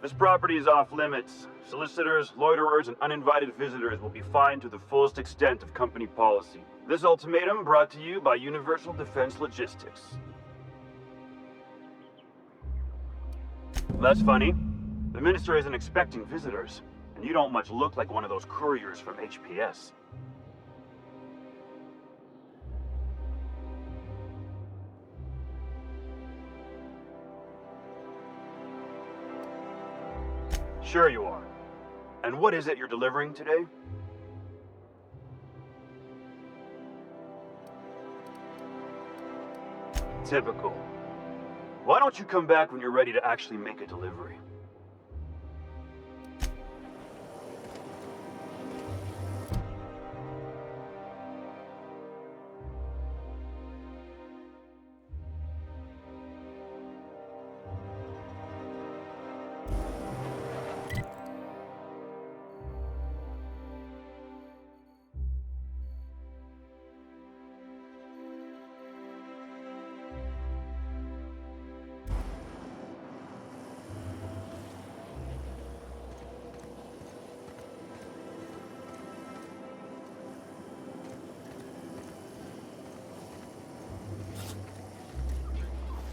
This property is off limits. Solicitors, loiterers, and uninvited visitors will be fined to the fullest extent of company policy. This ultimatum brought to you by Universal Defense Logistics. That's funny. The minister isn't expecting visitors, and you don't much look like one of those couriers from HPS. Sure you are. And what is it you're delivering today? Typical. Why don't you come back when you're ready to actually make a delivery?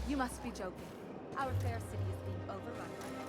You must be joking. Our fair city is being overrun right now.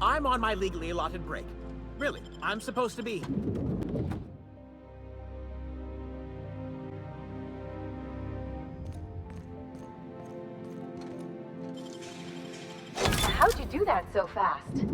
I'm on my legally allotted break. Really, I'm supposed to be. How'd you do that so fast?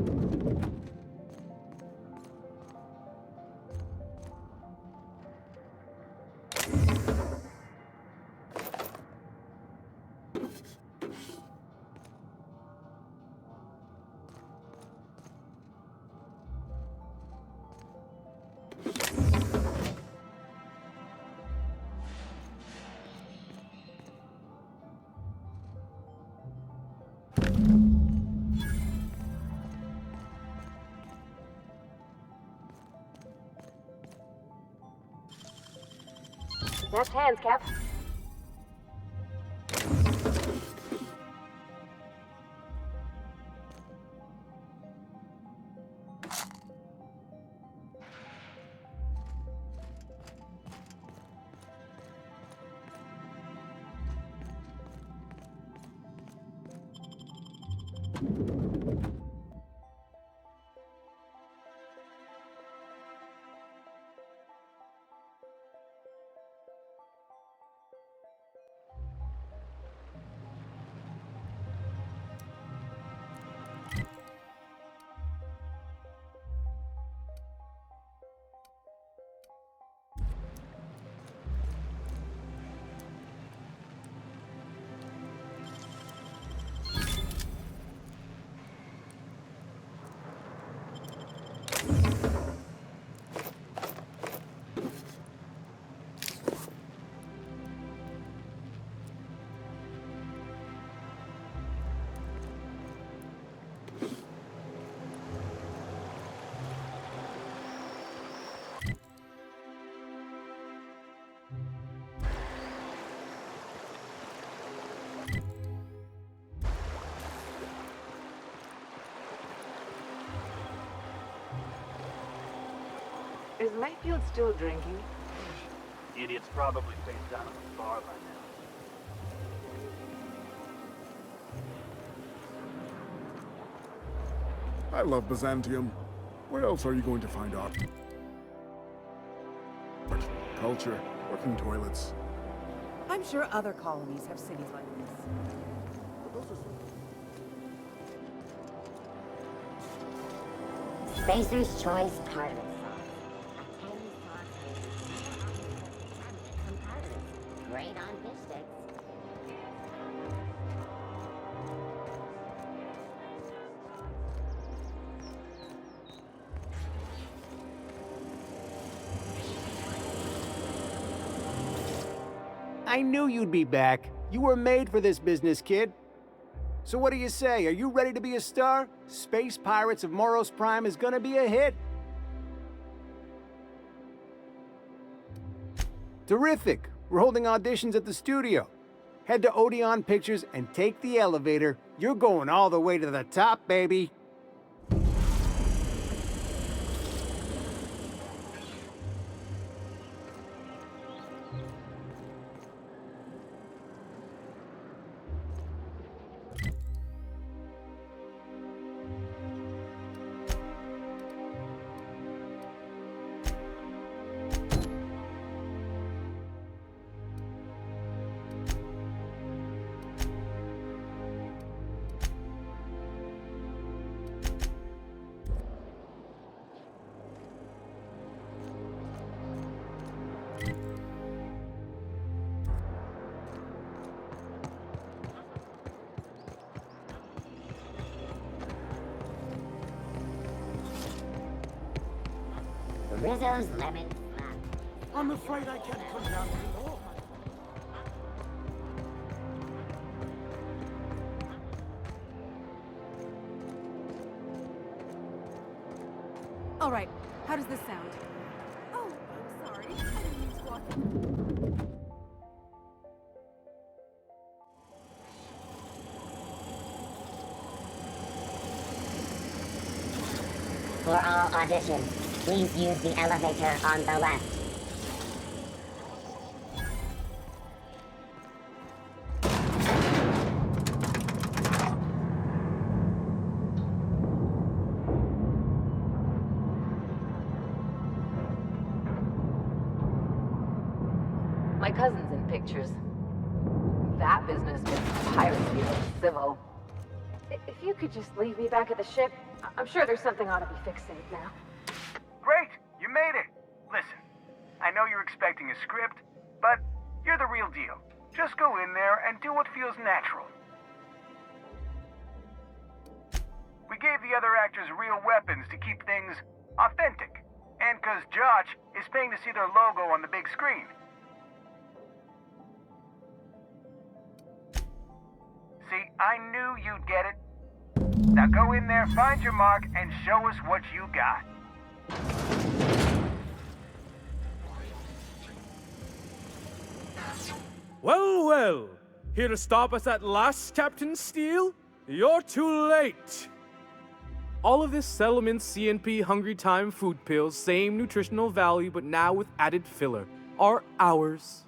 That's hands, Cap. Is Mayfield still drinking? Idiot's probably face down at the bar by now. I love Byzantium. Where else are you going to find art? Culture, working toilets. I'm sure other colonies have cities like this. Spacer's Choice Cardinal Sauce. I knew you'd be back. You were made for this business, kid. So what do you say? Are you ready to be a star? Space Pirates of Moros Prime is gonna be a hit. Terrific. We're holding auditions at the studio. Head to Odeon Pictures and take the elevator. You're going all the way to the top, baby. Rizzo's lemon. I'm afraid I can't come down below. All right, how does this sound? Oh, I'm sorry. I didn't mean to walk in. For all auditions, please use the elevator on the left. My cousin's in pictures. That business with piracy is civil. If you could just leave me back at the ship, I'm sure there's something ought to be fixing it now. Great! You made it! Listen, I know you're expecting a script, but you're the real deal. Just go in there and do what feels natural. We gave the other actors real weapons to keep things authentic. And 'cause Josh is paying to see their logo on the big screen. See, I knew you'd get it. Now go in there, find your mark, and show us what you got. Well, well. Here to stop us at last, Captain Steele? You're too late. All of this settlement CNP Hungry Time food pills, same nutritional value, but now with added filler, are ours.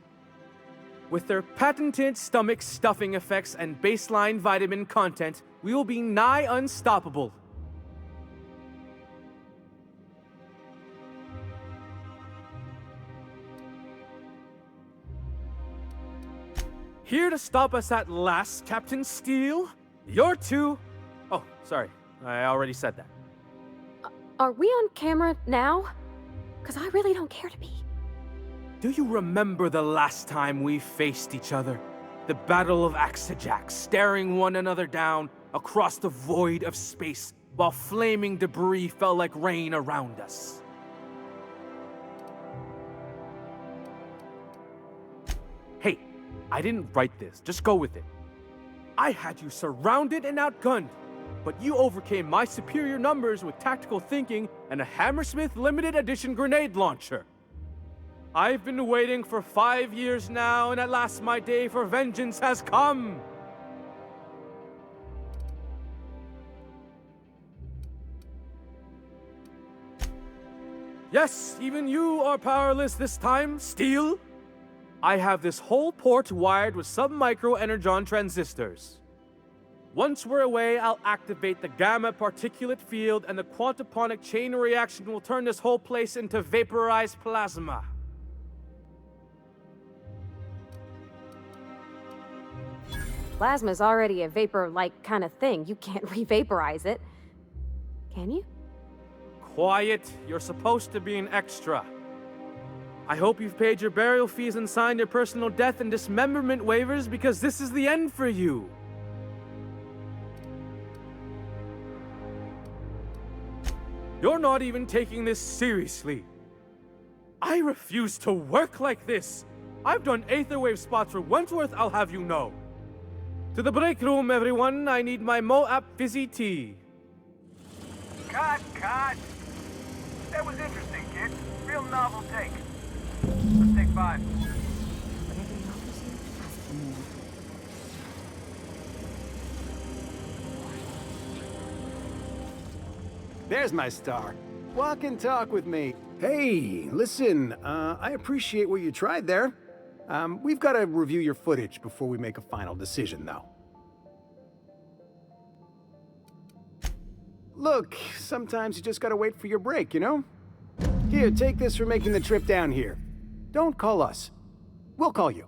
With their patented stomach stuffing effects and baseline vitamin content, we will be nigh unstoppable. Here to stop us at last, Captain Steele? You're too... Oh, sorry. I already said that. Are we on camera now? Because I really don't care to be. Do you remember the last time we faced each other? The Battle of Axejack, staring one another down across the void of space while flaming debris fell like rain around us. Hey, I didn't write this. Just go with it. I had you surrounded and outgunned, but you overcame my superior numbers with tactical thinking and a Hammersmith limited edition grenade launcher. I've been waiting for 5 years now, and at last my day for vengeance has come! Yes, even you are powerless this time, Steele! I have this whole port wired with sub-micro energon transistors. Once we're away, I'll activate the gamma particulate field, and the quantaponic chain reaction will turn this whole place into vaporized plasma. Plasma's already a vapor-like kind of thing. You can't re-vaporize it. Can you? Quiet. You're supposed to be an extra. I hope you've paid your burial fees and signed your personal death and dismemberment waivers, because this is the end for you. You're not even taking this seriously. I refuse to work like this. I've done Aetherwave spots for Wentworth, I'll have you know. To the break room, everyone. I need my Moab fizzy tea. Cut! That was interesting, kid. Real novel take. Let's take 5. There's my star. Walk and talk with me. Hey, listen, I appreciate what you tried there. We've got to review your footage before we make a final decision, though. Look, sometimes you just gotta wait for your break, you know? Here, take this for making the trip down here. Don't call us. We'll call you.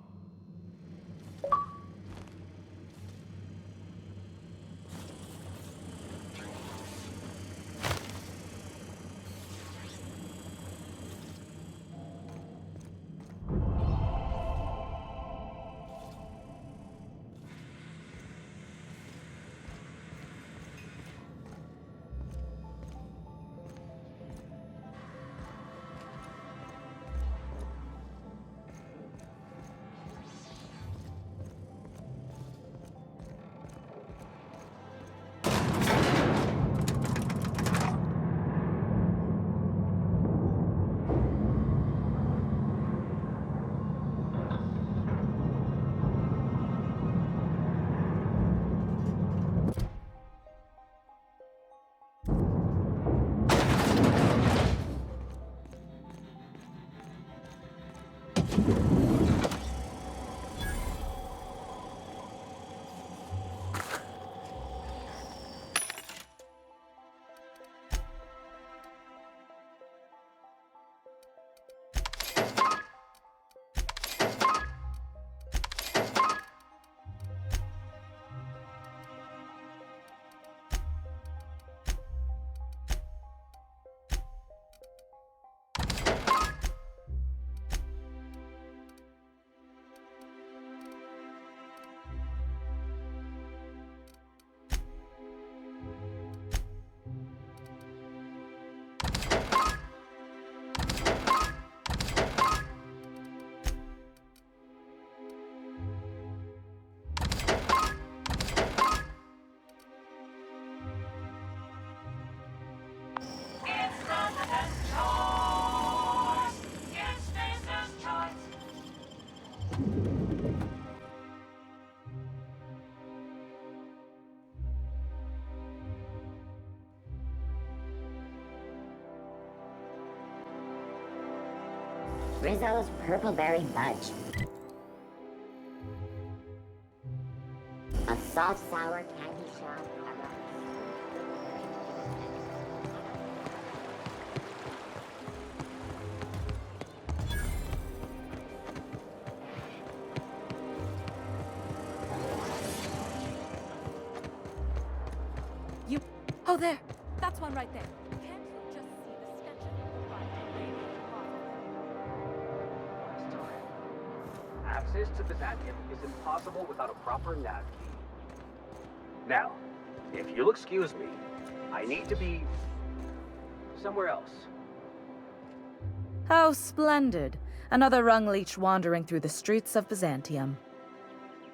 Rizzo's Purpleberry Budge. A soft, sour candy shop. You... Oh, there! That's one right there. Can't you just see the stench of fried radiating off? Access to Byzantium is impossible without a proper nav key. Now, if you'll excuse me, I need to be somewhere else. How splendid. Another rung leech wandering through the streets of Byzantium.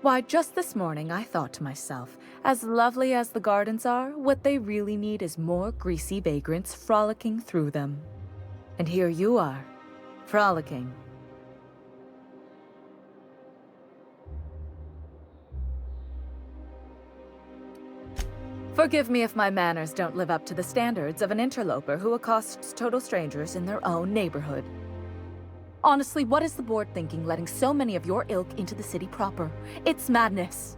Why, just this morning I thought to myself, as lovely as the gardens are, what they really need is more greasy vagrants frolicking through them. And here you are, frolicking. Forgive me if my manners don't live up to the standards of an interloper who accosts total strangers in their own neighborhood. Honestly, what is the board thinking letting so many of your ilk into the city proper? It's madness.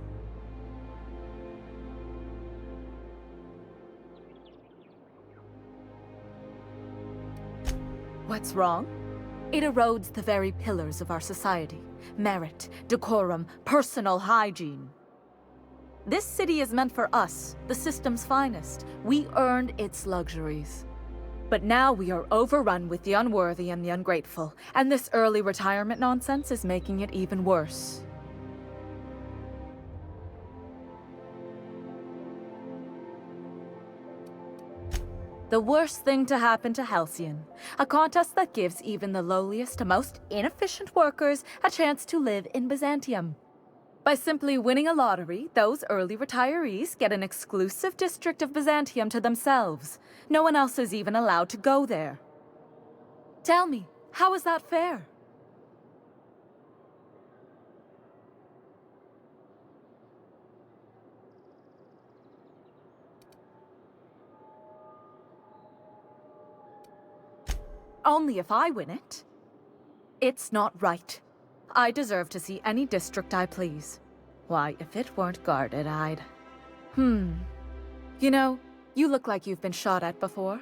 What's wrong? It erodes the very pillars of our society. Merit, decorum, personal hygiene. This city is meant for us, the system's finest. We earned its luxuries. But now we are overrun with the unworthy and the ungrateful, and this early retirement nonsense is making it even worse. The worst thing to happen to Halcyon. A contest that gives even the lowliest, most inefficient workers a chance to live in Byzantium. By simply winning a lottery, those early retirees get an exclusive district of Byzantium to themselves. No one else is even allowed to go there. Tell me, how is that fair? Only if I win it. It's not right. I deserve to see any district I please. Why, if it weren't guarded, I'd... You know, you look like you've been shot at before.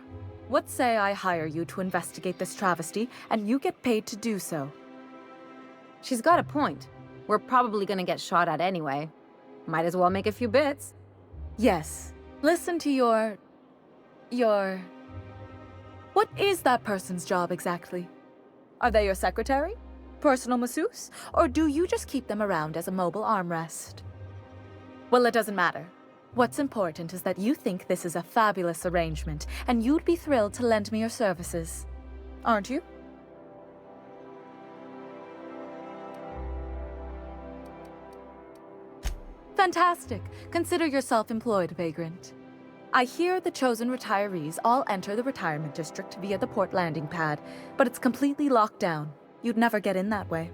What say I hire you to investigate this travesty, and you get paid to do so? She's got a point. We're probably gonna get shot at anyway. Might as well make a few bits. Yes. Listen to your... What is that person's job exactly? Are they your secretary? Personal masseuse? Or do you just keep them around as a mobile armrest? Well, it doesn't matter. What's important is that you think this is a fabulous arrangement, and you'd be thrilled to lend me your services. Aren't you? Fantastic. Consider yourself employed, vagrant. I hear the chosen retirees all enter the retirement district via the port landing pad, but it's completely locked down. You'd never get in that way.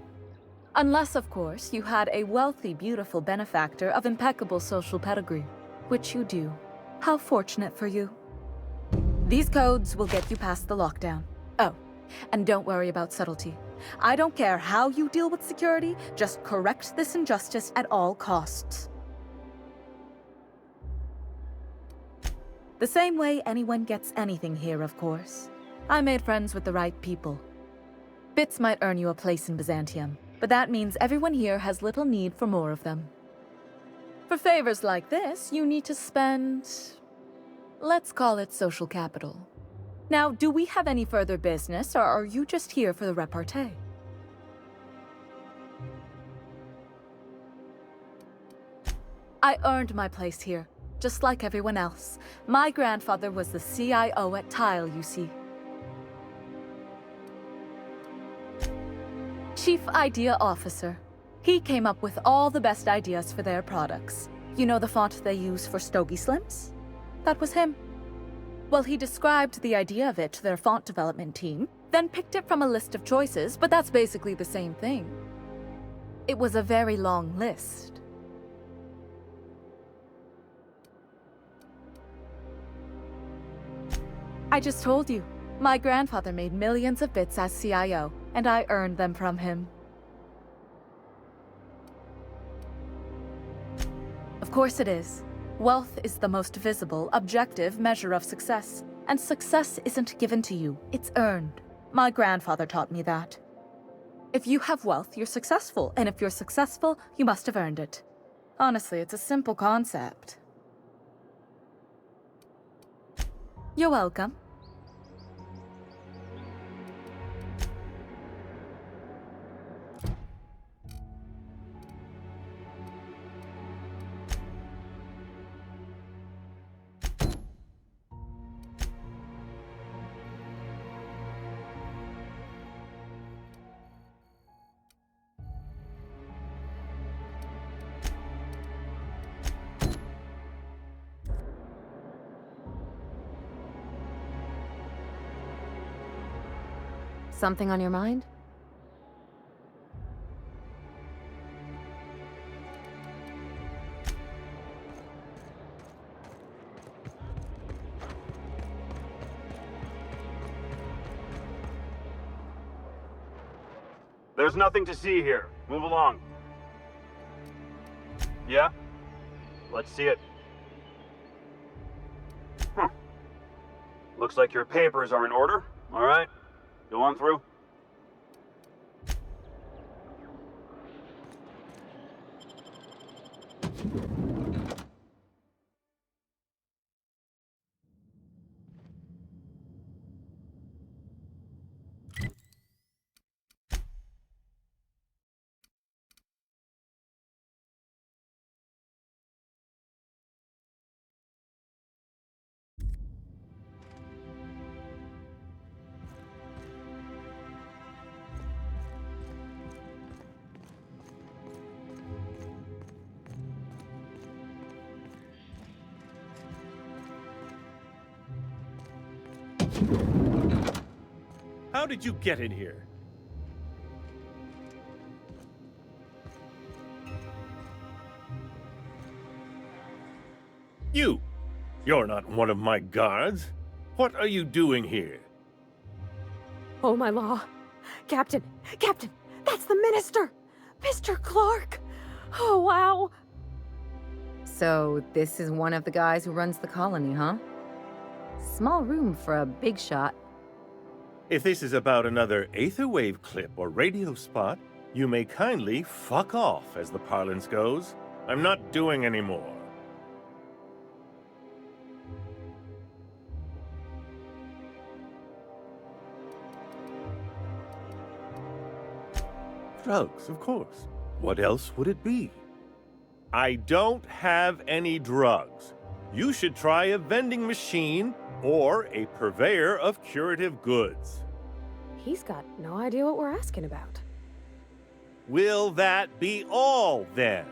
Unless, of course, you had a wealthy, beautiful benefactor of impeccable social pedigree, which you do. How fortunate for you. These codes will get you past the lockdown. Oh, and don't worry about subtlety. I don't care how you deal with security, just correct this injustice at all costs. The same way anyone gets anything here, of course. I made friends with the right people. Bits might earn you a place in Byzantium, but that means everyone here has little need for more of them. For favors like this, you need to spend... let's call it social capital. Now, do we have any further business, or are you just here for the repartee? I earned my place here, just like everyone else. My grandfather was the CIO at Tile, you see. Chief Idea Officer. He came up with all the best ideas for their products. You know the font they use for Stogie Slims? That was him. Well, he described the idea of it to their font development team, then picked it from a list of choices, but that's basically the same thing. It was a very long list. I just told you. My grandfather made millions of bits as CIO, and I earned them from him. Of course it is. Wealth is the most visible, objective measure of success. And success isn't given to you, it's earned. My grandfather taught me that. If you have wealth, you're successful, and if you're successful, you must have earned it. Honestly, it's a simple concept. You're welcome. Something on your mind? There's nothing to see here. Move along. Yeah? Let's see it. Looks like your papers are in order. All right. Go on through. How did you get in here? You're not one of my guards. What are you doing here? Oh, my law. Captain, that's the minister! Mr. Clarke! Oh, wow. So, this is one of the guys who runs the colony, huh? Small room for a big shot. If this is about another Aetherwave clip or radio spot, you may kindly fuck off, as the parlance goes. I'm not doing any more. Drugs, of course. What else would it be? I don't have any drugs. You should try a vending machine or a purveyor of curative goods. He's got no idea what we're asking about. Will that be all, then?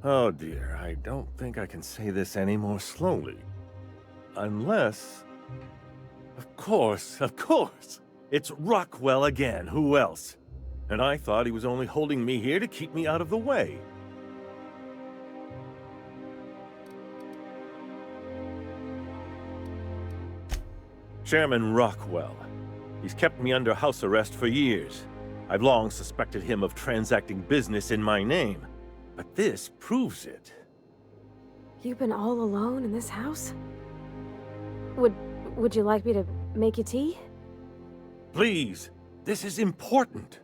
Oh dear, I don't think I can say this any more slowly. Unless... Of course! It's Rockwell again, who else? And I thought he was only holding me here to keep me out of the way. Chairman Rockwell. He's kept me under house arrest for years. I've long suspected him of transacting business in my name. But this proves it. You've been all alone in this house? Would you like me to make you tea? Please, this is important.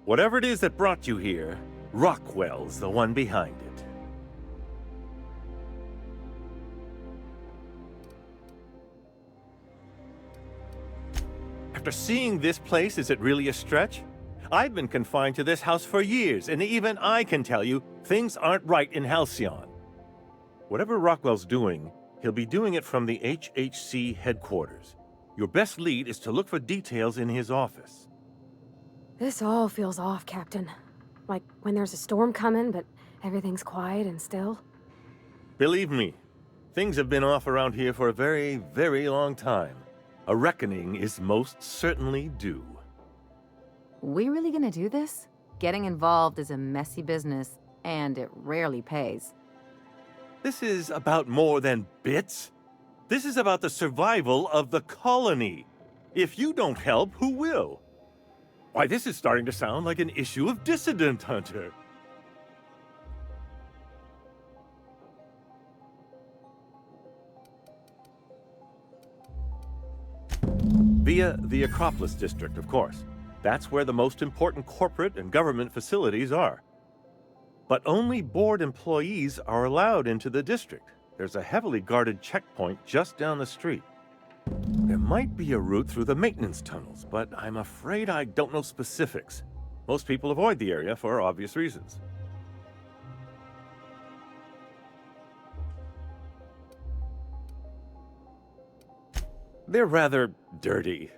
Whatever it is that brought you here, Rockwell's the one behind it. After seeing this place, is it really a stretch? I've been confined to this house for years, and even I can tell you, things aren't right in Halcyon. Whatever Rockwell's doing, he'll be doing it from the HHC headquarters. Your best lead is to look for details in his office. This all feels off, Captain. Like when there's a storm coming, but everything's quiet and still. Believe me, things have been off around here for a very, very long time. A reckoning is most certainly due. We really gonna do this? Getting involved is a messy business, and it rarely pays. This is about more than bits. This is about the survival of the colony. If you don't help, who will? Why, this is starting to sound like an issue of Dissident Hunter. Via the Acropolis District, of course. That's where the most important corporate and government facilities are. But only board employees are allowed into the district. There's a heavily guarded checkpoint just down the street. There might be a route through the maintenance tunnels, but I'm afraid I don't know specifics. Most people avoid the area for obvious reasons. They're rather dirty.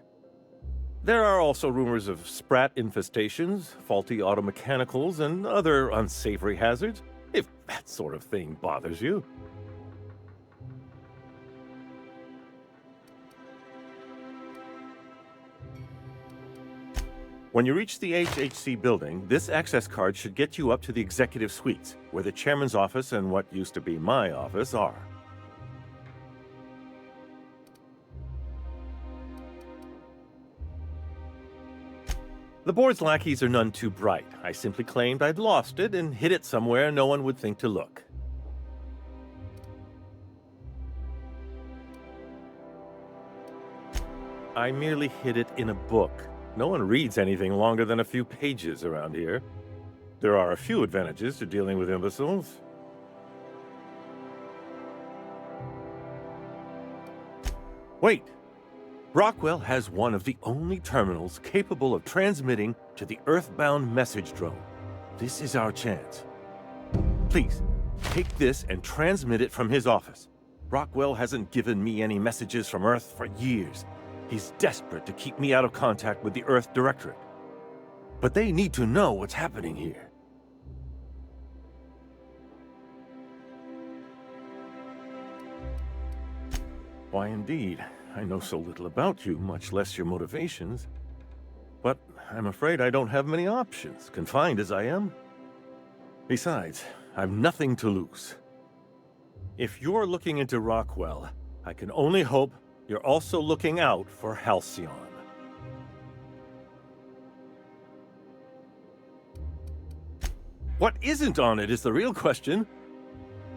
There are also rumors of sprat infestations, faulty auto mechanicals, and other unsavory hazards, if that sort of thing bothers you. When you reach the HHC building, this access card should get you up to the executive suites, where the chairman's office and what used to be my office are. The board's lackeys are none too bright. I simply claimed I'd lost it and hid it somewhere no one would think to look. I merely hid it in a book. No one reads anything longer than a few pages around here. There are a few advantages to dealing with imbeciles. Wait! Rockwell has one of the only terminals capable of transmitting to the Earthbound message drone. This is our chance. Please, take this and transmit it from his office. Rockwell hasn't given me any messages from Earth for years. He's desperate to keep me out of contact with the Earth Directorate. But they need to know what's happening here. Why, indeed. I know so little about you, much less your motivations. But I'm afraid I don't have many options, confined as I am. Besides, I've nothing to lose. If you're looking into Rockwell, I can only hope you're also looking out for Halcyon. What isn't on it is the real question.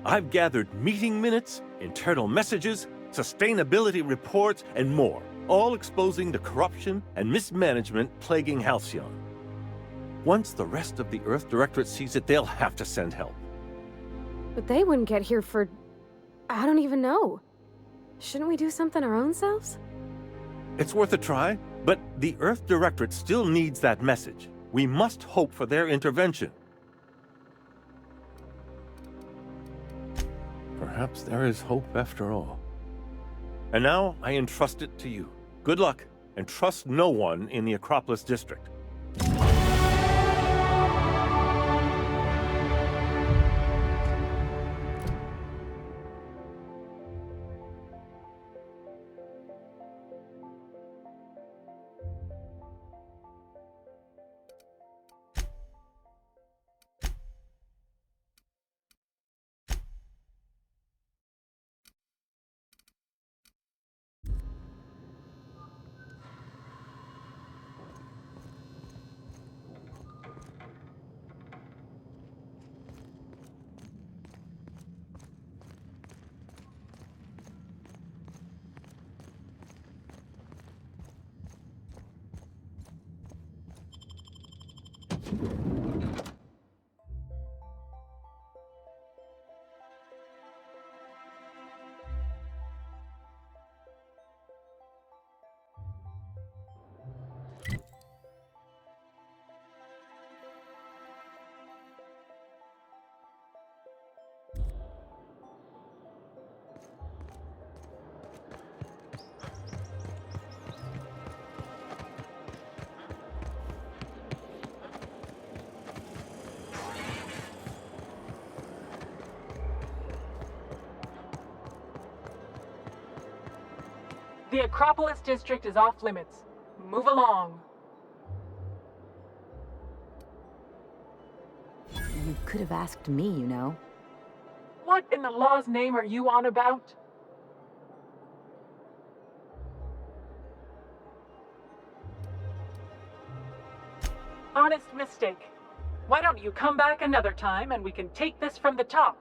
I've gathered meeting minutes, internal messages, sustainability reports, and more, all exposing the corruption and mismanagement plaguing Halcyon. Once the rest of the Earth Directorate sees it, they'll have to send help. But they wouldn't get here for... I don't even know. Shouldn't we do something our own selves? It's worth a try, but the Earth Directorate still needs that message. We must hope for their intervention. Perhaps there is hope after all. And now I entrust it to you. Good luck, and trust no one in the Acropolis District. The Acropolis District is off limits. Move along. You could have asked me, you know. What in the law's name are you on about? Honest mistake. Why don't you come back another time and we can take this from the top?